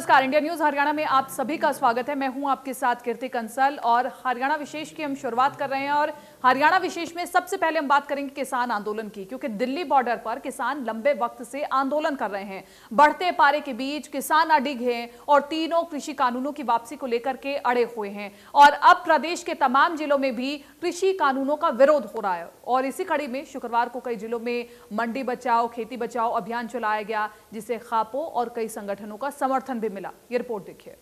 नमस्कार, India news Haryana में आप सभी का स्वागत है। मैं हूं आपके साथ कीर्ति कंसल और हरियाणा विशेष की हम शुरुआत कर रहे हैं। और हरियाणा विशेष में सबसे पहले हम बात करेंगे किसान आंदोलन की, क्योंकि दिल्ली बॉर्डर पर किसान लंबे वक्त से आंदोलन कर रहे हैं। बढ़ते पारे के बीच किसान अडिग हैं और तीनों कृषि कानूनों की वापसी को लेकर के अड़े हुए हैं। और अब प्रदेश के तमाम जिलों में भी कृषि कानूनों का विरोध हो रहा है। और इसी कड़ी में शुक्रवार को कई जिलों में मंडी बचाओ खेती बचाओ अभियान चलाया गया, जिसे खापो और कई संगठनों का समर्थन भी मिला। ये रिपोर्ट देखिए।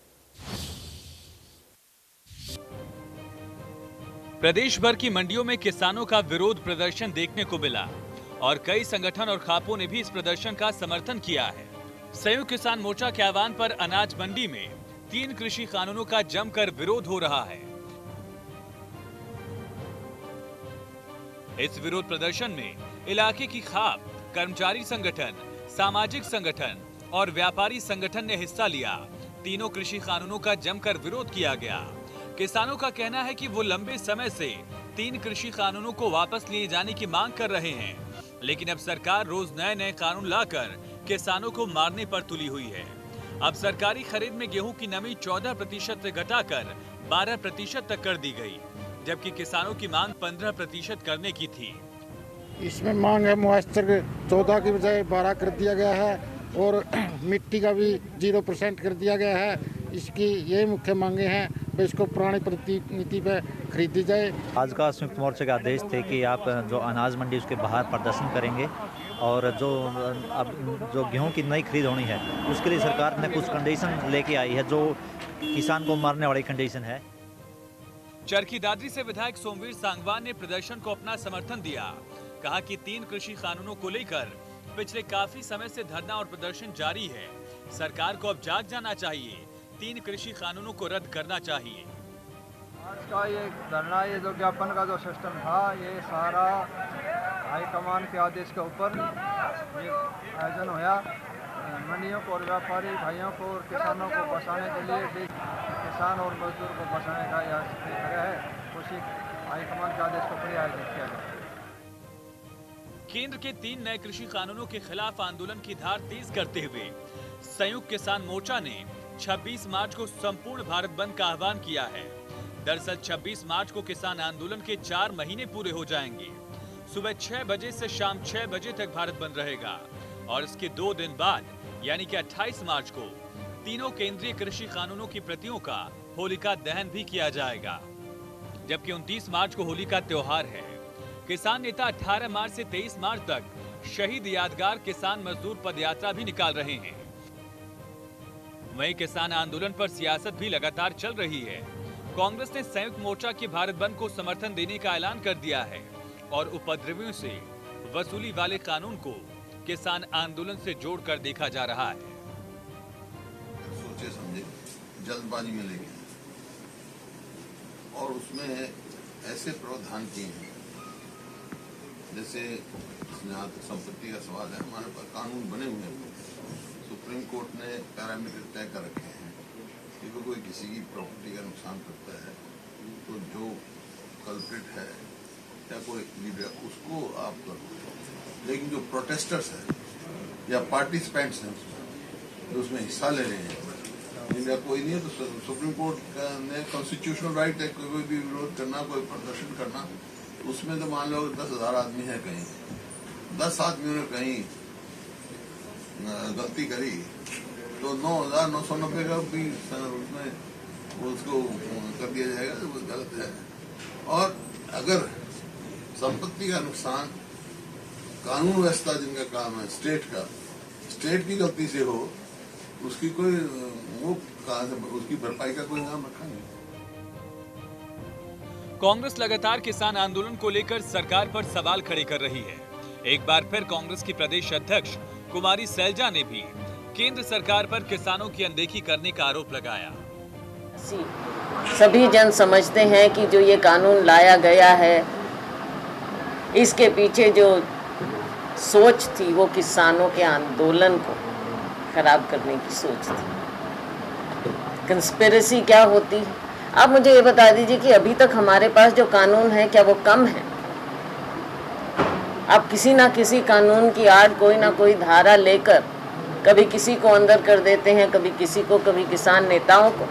प्रदेश भर की मंडियों में किसानों का विरोध प्रदर्शन देखने को मिला और कई संगठन और खापों ने भी इस प्रदर्शन का समर्थन किया है। संयुक्त किसान मोर्चा के आह्वान पर अनाज मंडी में 3 कृषि कानूनों का जमकर विरोध हो रहा है। इस विरोध प्रदर्शन में इलाके की खाप, कर्मचारी संगठन, सामाजिक संगठन और व्यापारी संगठन ने हिस्सा लिया। तीनों कृषि कानूनों का जमकर विरोध किया गया। किसानों का कहना है कि वो लंबे समय से 3 कृषि कानूनों को वापस लिए जाने की मांग कर रहे हैं, लेकिन अब सरकार रोज नए नए कानून लाकर किसानों को मारने पर तुली हुई है। अब सरकारी खरीद में गेहूं की नमी 14% से घटाकर 12% तक कर दी गई, जबकि किसानों की मांग 15% करने की थी। इसमें मांग है मॉइस्चर 14 की बजाय 12 कर दिया गया है और मिट्टी का भी 0% कर दिया गया है। इसकी यही मुख्य मांगे हैं, इसको पुरानी नीति पे खरीदी जाए। आज का संयुक्त मोर्चे का आदेश थे कि आप जो अनाज मंडी उसके बाहर प्रदर्शन करेंगे और जो गेहूं की नई खरीद होनी है उसके लिए सरकार ने कुछ कंडीशन लेके आई है, जो किसान को मारने वाली कंडीशन है। चरखी दादरी से विधायक सोमवीर सांगवान ने प्रदर्शन को अपना समर्थन दिया। कहा कि 3 कृषि कानूनों को लेकर पिछले काफी समय से धरना और प्रदर्शन जारी है। सरकार को अब जाग जाना चाहिए। 3 कृषि कानूनों को रद्द करना चाहिए। आज का ये धरना, ये जो ज्ञापन का जो सिस्टम था, ये सारा हाईकमान के आदेश के ऊपर ये आयोजन हुआ। मंडियों को और व्यापारी भाइयों को और किसानों को बचाने के लिए, किसान और मजदूर को बचाने का यह है। उसी हाईकमान के आदेश को ऊपर आयोजित किया गया। केंद्र के 3 नए कृषि कानूनों के खिलाफ आंदोलन की धार तेज करते हुए संयुक्त किसान मोर्चा ने 26 मार्च को संपूर्ण भारत बंद का आह्वान किया है। दरअसल 26 मार्च को किसान आंदोलन के 4 महीने पूरे हो जाएंगे। सुबह 6 बजे से शाम 6 बजे तक भारत बंद रहेगा और इसके 2 दिन बाद यानी कि 28 मार्च को तीनों केंद्रीय कृषि कानूनों की प्रतियों का होलिका दहन भी किया जाएगा, जबकि 29 मार्च को होली का त्योहार है। किसान नेता 18 मार्च से 23 मार्च तक शहीद यादगार किसान मजदूर पदयात्रा भी निकाल रहे हैं। वहीं किसान आंदोलन पर सियासत भी लगातार चल रही है। कांग्रेस ने संयुक्त मोर्चा के भारत बंद को समर्थन देने का ऐलान कर दिया है और उपद्रवियों से वसूली वाले कानून को किसान आंदोलन से जोड़कर देखा जा रहा है। सोचे समझे जल्दबाजी में लेके और उसमें ऐसे प्रावधान किए हैं, जैसे जहाँ तक संपत्ति का सवाल है, हमारे पास कानून बने हुए हैं। सुप्रीम कोर्ट ने पैरामीटर तय कर रखे हैं कि कोई किसी की प्रॉपर्टी का नुकसान करता है तो जो कल्प्रिट है या कोई लीडर, उसको आप करो। लेकिन जो प्रोटेस्टर्स है या पार्टिसिपेंट्स हैं उसमें हिस्सा ले रहे हैं, जिनका कोई नहीं है, तो सुप्रीम कोर्ट ने कॉन्स्टिट्यूशनल राइट है कोई भी विरोध करना, कोई प्रदर्शन करना। उसमें तो मान लो 10,000 आदमी है, कहीं 10 आदमियों ने कहीं गलती करी तो 9,990 का भी उसमें उसको कर दिया जाएगा, तो वो गलत है। और अगर संपत्ति का नुकसान कानून व्यवस्था जिनका काम है, स्टेट की गलती से हो, उसकी कोई उसकी भरपाई का कोई नाम रखा नहीं। कांग्रेस लगातार किसान आंदोलन को लेकर सरकार पर सवाल खड़े कर रही है। एक बार फिर कांग्रेस की प्रदेश अध्यक्ष कुमारी सैलजा ने भी केंद्र सरकार पर किसानों की अनदेखी करने का आरोप लगाया। सभी जन समझते हैं कि जो ये कानून लाया गया है, इसके पीछे जो सोच थी वो किसानों के आंदोलन को खराब करने की सोच थी। कंस्पिरेसी क्या होती है? आप मुझे ये बता दीजिए कि अभी तक हमारे पास जो कानून है, क्या वो कम है? आप किसी ना किसी कानून की आड़ कोई ना कोई धारा लेकर कभी किसी को अंदर कर देते हैं, कभी किसी को, कभी किसान नेताओं को,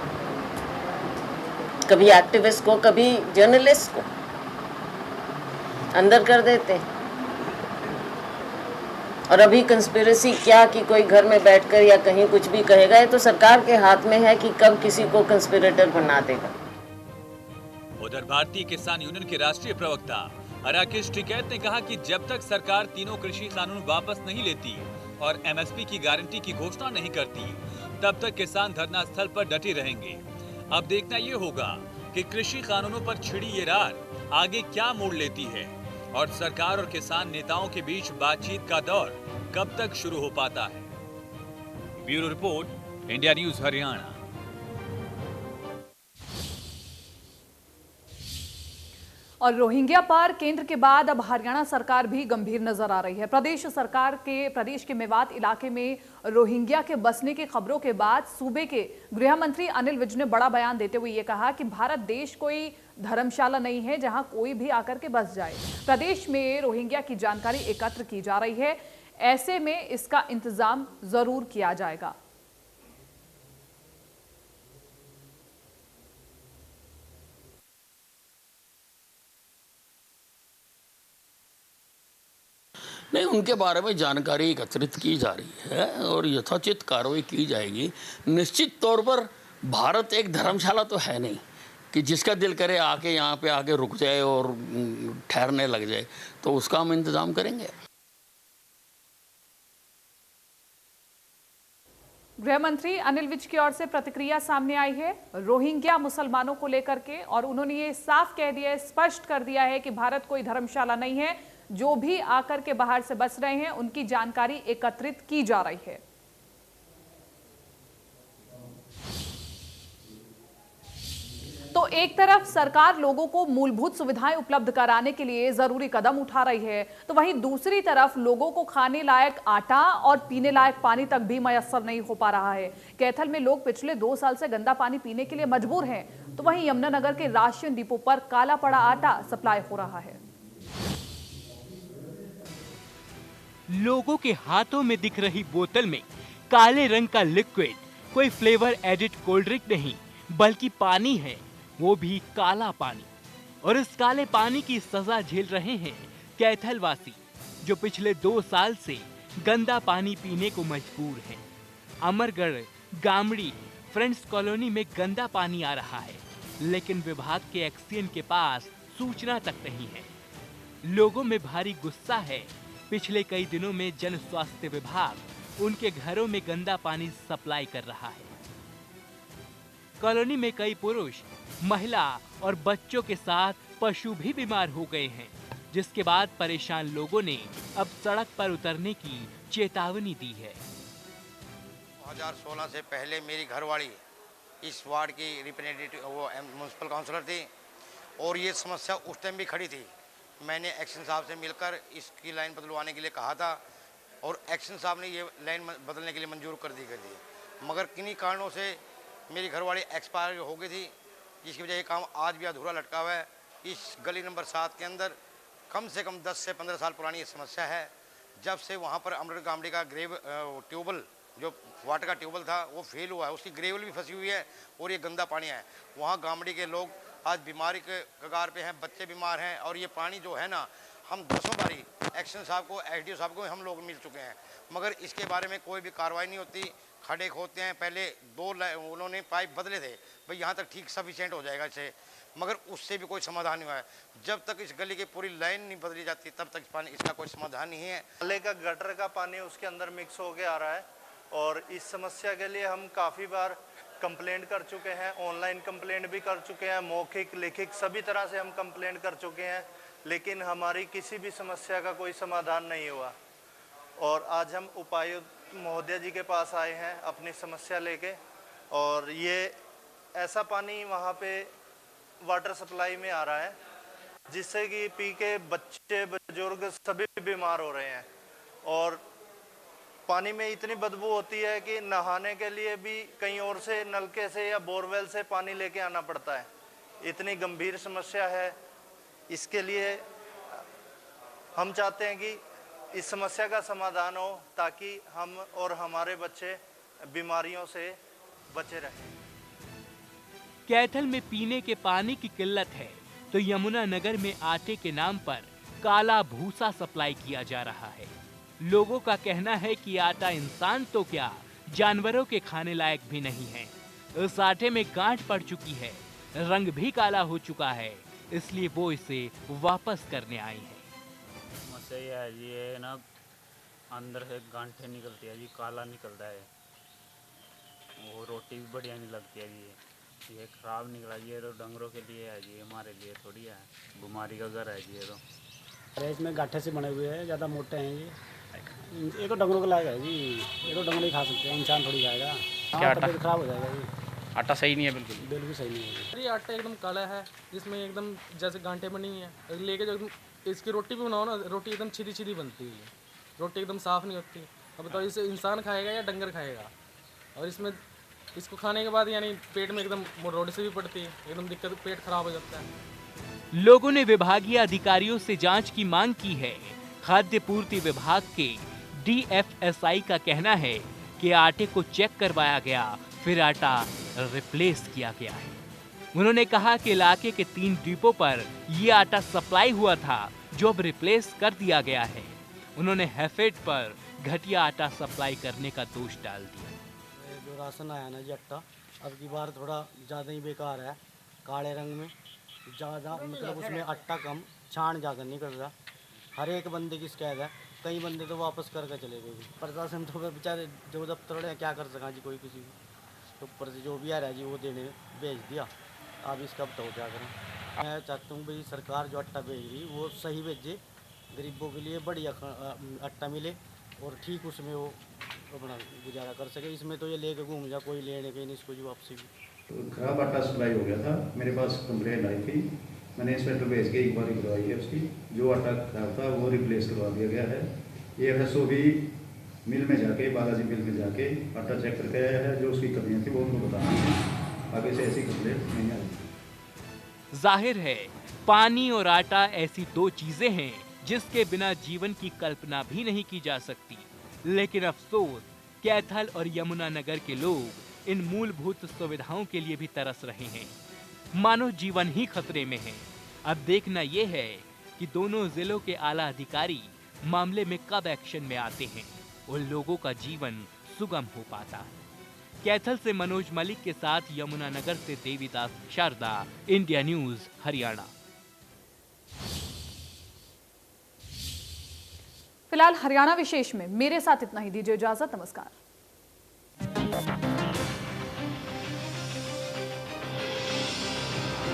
कभी एक्टिविस्ट को, कभी जर्नलिस्ट को अंदर कर देते हैं। और अभी कंस्पिरेसी क्या कि कोई घर में बैठकर या कहीं कुछ भी कहेगा, ये तो सरकार के हाथ में है कि कब किसी को कंस्पिरेटर बना देगा। उधर भारतीय किसान यूनियन के राष्ट्रीय प्रवक्ता राकेश टिकैत ने कहा कि जब तक सरकार तीनों कृषि कानून वापस नहीं लेती और एमएसपी की गारंटी की घोषणा नहीं करती, तब तक किसान धरना स्थल पर डटे रहेंगे। अब देखना ये होगा कि कृषि कानूनों पर छिड़ी ये रार आगे क्या मोड़ लेती है और सरकार और किसान नेताओं के बीच बातचीत का दौर कब तक शुरू हो पाता है। Bureau report, India news Haryana. और रोहिंग्या पर केंद्र के बाद अब हरियाणा सरकार भी गंभीर नजर आ रही है। प्रदेश सरकार के प्रदेश के मेवात इलाके में रोहिंग्या के बसने की खबरों के बाद सूबे के गृह मंत्री अनिल विज ने बड़ा बयान देते हुए ये कहा कि भारत देश कोई धर्मशाला नहीं है जहां कोई भी आकर के बस जाए। प्रदेश में रोहिंग्या की जानकारी एकत्र की जा रही है, ऐसे में इसका इंतजाम जरूर किया जाएगा। नहीं, उनके बारे में जानकारी एकत्रित की जा रही है और यथोचित कार्रवाई की जाएगी। निश्चित तौर पर भारत एक धर्मशाला तो है नहीं कि जिसका दिल करे आके यहाँ पे आके रुक जाए और ठहरने लग जाए, तो उसका हम इंतजाम करेंगे। गृह मंत्री अनिल विज की ओर से प्रतिक्रिया सामने आई है रोहिंग्या मुसलमानों को लेकर के, और उन्होंने ये साफ कह दिया है, स्पष्ट कर दिया है कि भारत कोई धर्मशाला नहीं है। जो भी आकर के बाहर से बस रहे हैं उनकी जानकारी एकत्रित की जा रही है। तो एक तरफ सरकार लोगों को मूलभूत सुविधाएं उपलब्ध कराने के लिए जरूरी कदम उठा रही है, तो वहीं दूसरी तरफ लोगों को खाने लायक आटा और पीने लायक पानी तक भी मयस्सर नहीं हो पा रहा है। कैथल में लोग पिछले 2 साल से गंदा पानी पीने के लिए मजबूर हैं, तो वहीं यमुनानगर के राशन डिपो पर काला पड़ा आटा सप्लाई हो रहा है। लोगों के हाथों में दिख रही बोतल में काले रंग का लिक्विड कोई फ्लेवर एडिड कोल्ड ड्रिंक नहीं बल्कि पानी है, वो भी काला पानी। और इस काले पानी की सजा झेल रहे हैं कैथल वासी, जो पिछले 2 साल से गंदा पानी पीने को मजबूर हैं। अमरगढ़, गामड़ी, फ्रेंड्स कॉलोनी में गंदा पानी आ रहा है, लेकिन विभाग के एक्सईएन के पास सूचना तक नहीं है। लोगों में भारी गुस्सा है। पिछले कई दिनों में जन स्वास्थ्य विभाग उनके घरों में गंदा पानी सप्लाई कर रहा है। कॉलोनी में कई पुरुष, महिला और बच्चों के साथ पशु भी बीमार हो गए हैं, जिसके बाद परेशान लोगों ने अब सड़क पर उतरने की चेतावनी दी है। 2016 से पहले मेरी घरवाली इस वार्ड की रिप्रेजेंटेटिव वो म्युनिसिपल काउंसलर थी और ये समस्या उस टाइम भी खड़ी थी। मैंने एक्शन साहब से मिलकर इसकी लाइन बदलवाने के लिए कहा था और एक्शन साहब ने ये लाइन बदलने के लिए मंजूर कर दी गई, मगर किन्हीं कारणों से मेरी घरवाली एक्सपायर हो गई थी, जिसकी वजह ये काम आज भी अधूरा लटका हुआ है। इस गली नंबर 7 के अंदर कम से कम 10 से 15 साल पुरानी ये समस्या है। जब से वहाँ पर अमृत गामड़ी का ट्यूबल, जो वाटर का ट्यूबल था, वो फेल हुआ है, उसकी ग्रेवल भी फंसी हुई है और ये गंदा पानी है। वहाँ गामड़ी के लोग आज बीमारी के कगार पे हैं, बच्चे बीमार हैं और ये पानी जो है ना, हम 10 बारी एक्शन साहब को, एसडीओ साहब को हम लोग मिल चुके हैं, मगर इसके बारे में कोई भी कार्रवाई नहीं होती। खड़े खोदते हैं, पहले 2 उन्होंने पाइप बदले थे, भाई यहाँ तक ठीक सफिशिएंट हो जाएगा इसे, मगर उससे भी कोई समाधान नहीं हुआ है। जब तक इस गली की पूरी लाइन नहीं बदली जाती तब तक पानी इसका कोई समाधान नहीं है। नाले का गटर का पानी उसके अंदर मिक्स होके आ रहा है और इस समस्या के लिए हम काफ़ी बार कंप्लेंट कर चुके हैं, ऑनलाइन कंप्लेंट भी कर चुके हैं, मौखिक लिखित सभी तरह से हम कंप्लेंट कर चुके हैं, लेकिन हमारी किसी भी समस्या का कोई समाधान नहीं हुआ। और आज हम उपायुक्त महोदय जी के पास आए हैं अपनी समस्या लेके, और ये ऐसा पानी वहाँ पे वाटर सप्लाई में आ रहा है जिससे कि पी के बच्चे बुजुर्ग सभी बीमार हो रहे हैं। और पानी में इतनी बदबू होती है कि नहाने के लिए भी कहीं और से नलके से या बोरवेल से पानी लेके आना पड़ता है। इतनी गंभीर समस्या है। इसके लिए हम चाहते हैं कि इस समस्या का समाधान हो, ताकि हम और हमारे बच्चे बीमारियों से बचे रहें। कैथल में पीने के पानी की किल्लत है तो यमुनानगर में आटे के नाम पर काला भूसा सप्लाई किया जा रहा है। लोगों का कहना है कि आटा इंसान तो क्या, जानवरों के खाने लायक भी नहीं है। इस आटे में गांठ पड़ चुकी है, रंग भी काला हो चुका है, इसलिए वो इसे वापस करने आई है। समस्या ये है जी, ये ना अंदर से गांठें निकलती है जी, काला निकलता है, वो रोटी भी बढ़िया नहीं लगती है जी। ये खराब निकला जी, ये तो डंगरों के लिए है जी, हमारे लिए थोड़ी है। बीमारी का घर है जी ये तो। अरे इसमें गांठे से बने हुए हैं, ज़्यादा मोटे हैं ये तो डंगरों के लायक है जी, ये तो डंगर ही खा सकते हैं, इंसान थोड़ी खाएगा। क्या आटा खराब हो जाएगा जी, आटा सही नहीं है, बिल्कुल सही नहीं है। ये आटा एकदम काला है, इसमें एकदम जैसे गांठें बनी है, लेके जो इसकी रोटी भी बनाओ ना, रोटी एकदम छिदी छिदी बनती है, रोटी एकदम साफ़ नहीं होती। अब बताओ इसे इंसान खाएगा या डंगर खाएगा? और इसमें इसको खाने के बाद यानी पेट में एकदम रोटी से भी पड़ती है, एकदम दिक्कत, पेट खराब हो जाता है। लोगों ने विभागीय अधिकारियों से जांच की मांग की है। खाद्य पूर्ति विभाग के DFSI का कहना है कि आटे को चेक करवाया गया, फिर आटा रिप्लेस किया गया है। उन्होंने कहा कि इलाके के 3 डिपो पर ये आटा सप्लाई हुआ था, जो अब रिप्लेस कर दिया गया है। उन्होंने हैफेड पर घटिया आटा सप्लाई करने का दोष डाल दिया। जो राशन आया ना जी आटा, अब की बार थोड़ा ज़्यादा ही बेकार है, काले रंग में ज़्यादा, मतलब उसमें आटा कम, छान ज़्यादा नहीं कर रहा। हर एक बंदे की शिकायत है, कई बंदे तो वापस करके चले गए। प्रशासन तो बेचारे जो दफ्तर वाले क्या कर सका जी, कोई किसी तो ऊपर से जो भी आ रहा है जी वो देने भेज दिया। अब इसका बताओ क्या करें। मैं चाहता हूँ भाई सरकार जो आटा भेज रही वो सही भेजे, गरीबों के लिए बढ़िया आटा मिले और ठीक उसमें वो अपना गुजारा कर सके। इसमें तो ये लेके घूम जा, कोई लेने के नहीं इसको जी वापसी भी। तो खराब आटा सप्लाई हो गया था, मेरे पास कंप्लेंट आई थी, मैंने इंस्पेक्टर भेज के इंक्वायरी करवाई है उसकी। जो आटा खराब था वो रिप्लेस करवा दिया गया है। ये FSO भी मिल में जाके, बालाजी मिल में जाके आटा चेक करके आया है, जो उसकी कमियाँ थी वो उनको बताना है, आगे से ऐसी कंप्लेंट नहीं आएगी। जाहिर है पानी और आटा ऐसी 2 चीजें हैं जिसके बिना जीवन की कल्पना भी नहीं की जा सकती। लेकिन अफसोस कैथल और यमुनानगर के लोग इन मूलभूत सुविधाओं के लिए भी तरस रहे हैं। मानव जीवन ही खतरे में है। अब देखना यह है कि दोनों जिलों के आला अधिकारी मामले में कब एक्शन में आते हैं और लोगों का जीवन सुगम हो पाता है। कैथल से मनोज मलिक के साथ यमुनानगर से देवीदास शारदा, इंडिया न्यूज हरियाणा। फिलहाल हरियाणा विशेष में मेरे साथ इतना ही। दीजिए इजाजत, नमस्कार।